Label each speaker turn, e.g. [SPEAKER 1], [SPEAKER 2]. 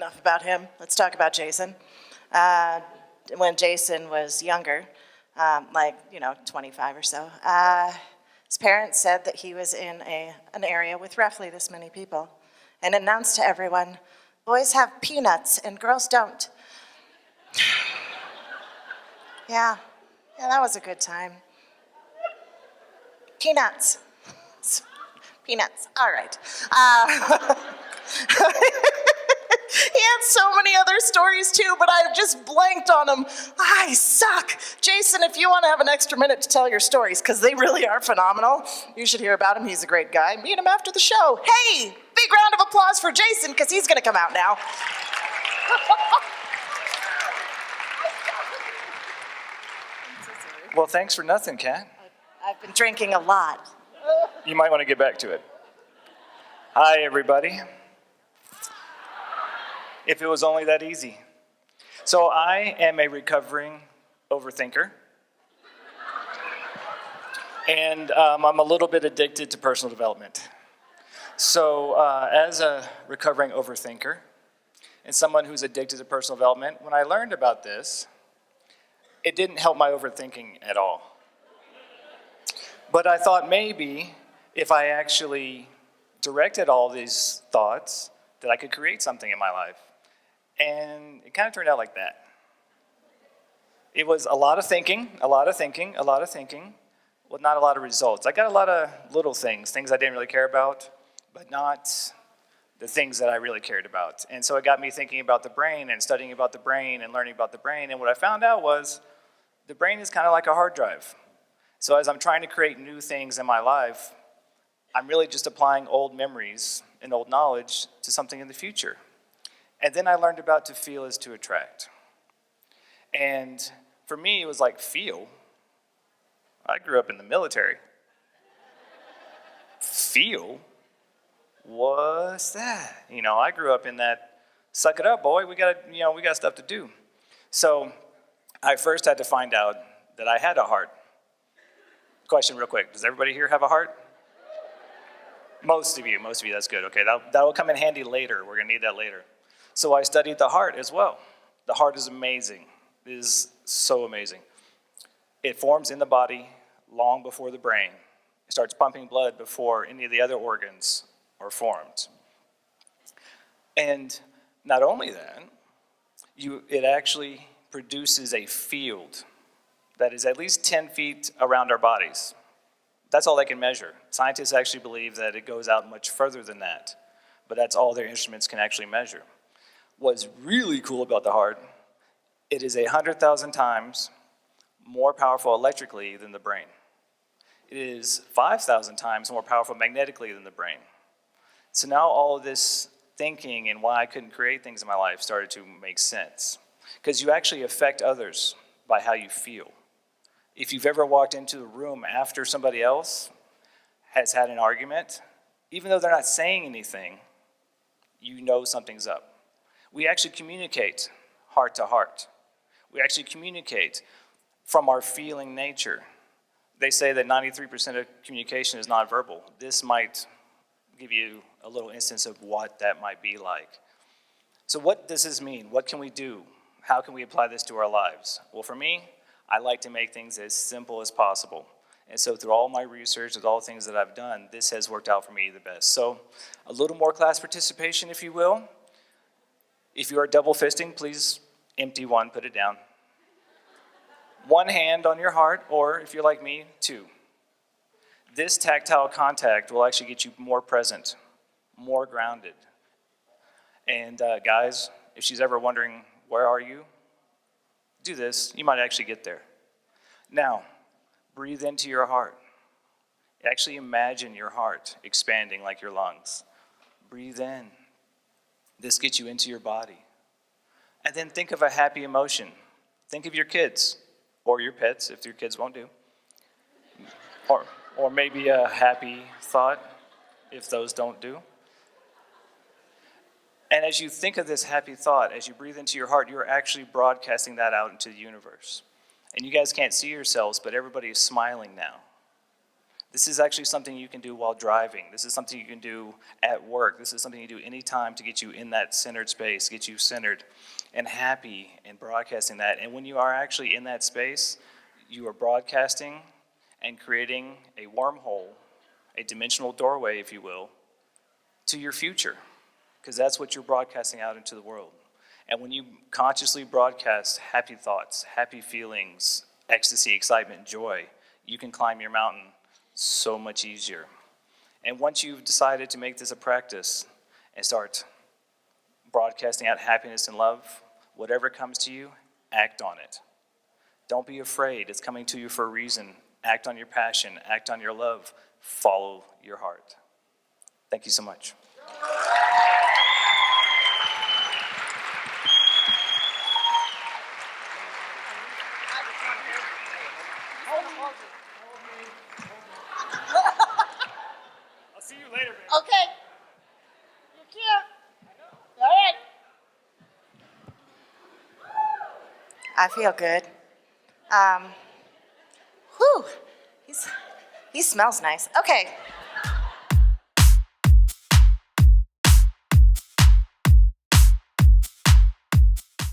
[SPEAKER 1] enough about him. Let's talk about Jason. When Jason was younger, 25 or so, his parents said that he was in an area with roughly this many people and announced to everyone, boys have peanuts and girls don't. Yeah, that was a good time. Peanuts. Peanuts, all right. He had so many other stories too, but I just blanked on them. I suck. Jason, if you want to have an extra minute to tell your stories, because they really are phenomenal, you should hear about him. He's a great guy. Meet him after the show. Hey, big round of applause for Jason, because he's going to come out now.
[SPEAKER 2] Well, thanks for nothing, Kat.
[SPEAKER 1] I've been drinking a lot.
[SPEAKER 2] You might want to get back to it. Hi, everybody. If it was only that easy. So I am a recovering overthinker. And I'm a little bit addicted to personal development. So as a recovering overthinker and someone who's addicted to personal development, when I learned about this, it didn't help my overthinking at all. But I thought maybe if I actually directed all these thoughts, that I could create something in my life. And it kind of turned out like that. It was a lot of thinking, with not a lot of results. I got a lot of little things I didn't really care about, but not the things that I really cared about. And so it got me thinking about the brain and studying about the brain and learning about the brain. And what I found out was the brain is kind of like a hard drive. So as I'm trying to create new things in my life, I'm really just applying old memories and old knowledge to something in the future. And then I learned about to feel is to attract. And for me, it was like feel. I grew up in the military. Feel? What's that? I grew up in that, suck it up, boy, we got stuff to do. So I first had to find out that I had a heart. Question real quick, does everybody here have a heart? Most of you, that's good. Okay, that'll come in handy later. We're gonna need that later. So I studied the heart as well. The heart is amazing. It is so amazing. It forms in the body long before the brain. It starts pumping blood before any of the other organs are formed. And not only that, it actually produces a field that is at least 10 feet around our bodies. That's all they can measure. Scientists actually believe that it goes out much further than that, but that's all their instruments can actually measure. What's really cool about the heart, it is 100,000 times more powerful electrically than the brain. It is 5,000 times more powerful magnetically than the brain. So now all of this thinking and why I couldn't create things in my life started to make sense. Because you actually affect others by how you feel. If you've ever walked into a room after somebody else has had an argument, even though they're not saying anything, you know something's up. We actually communicate heart to heart. We actually communicate from our feeling nature. They say that 93% of communication is nonverbal. This might give you a little instance of what that might be like. So what does this mean? What can we do? How can we apply this to our lives? Well, for me, I like to make things as simple as possible. And so through all my research, with all the things that I've done, this has worked out for me the best. So a little more class participation, if you will. If you are double fisting, please empty one, put it down. One hand on your heart, or if you're like me, two. This tactile contact will actually get you more present, more grounded. And guys, if she's ever wondering, where are you? Do this, you might actually get there. Now, breathe into your heart. Actually imagine your heart expanding like your lungs. Breathe in. This gets you into your body. And then think of a happy emotion. Think of your kids, or your pets, if your kids won't do. Or maybe a happy thought, if those don't do. And as you think of this happy thought, as you breathe into your heart, you're actually broadcasting that out into the universe. And you guys can't see yourselves, but everybody is smiling now. This is actually something you can do while driving. This is something you can do at work. This is something you do anytime to get you in that centered space, get you centered and happy and broadcasting that. And when you are actually in that space, you are broadcasting and creating a wormhole, a dimensional doorway, if you will, to your future, because that's what you're broadcasting out into the world. And when you consciously broadcast happy thoughts, happy feelings, ecstasy, excitement, joy, you can climb your mountain so much easier. And once you've decided to make this a practice and start broadcasting out happiness and love, whatever comes to you, act on it. Don't be afraid. It's coming to you for a reason. Act on your passion. Act on your love. Follow your heart. Thank you so much. I'll see you later, man.
[SPEAKER 1] Okay. You're cute. All right. I feel good. Whew. He smells nice. Okay.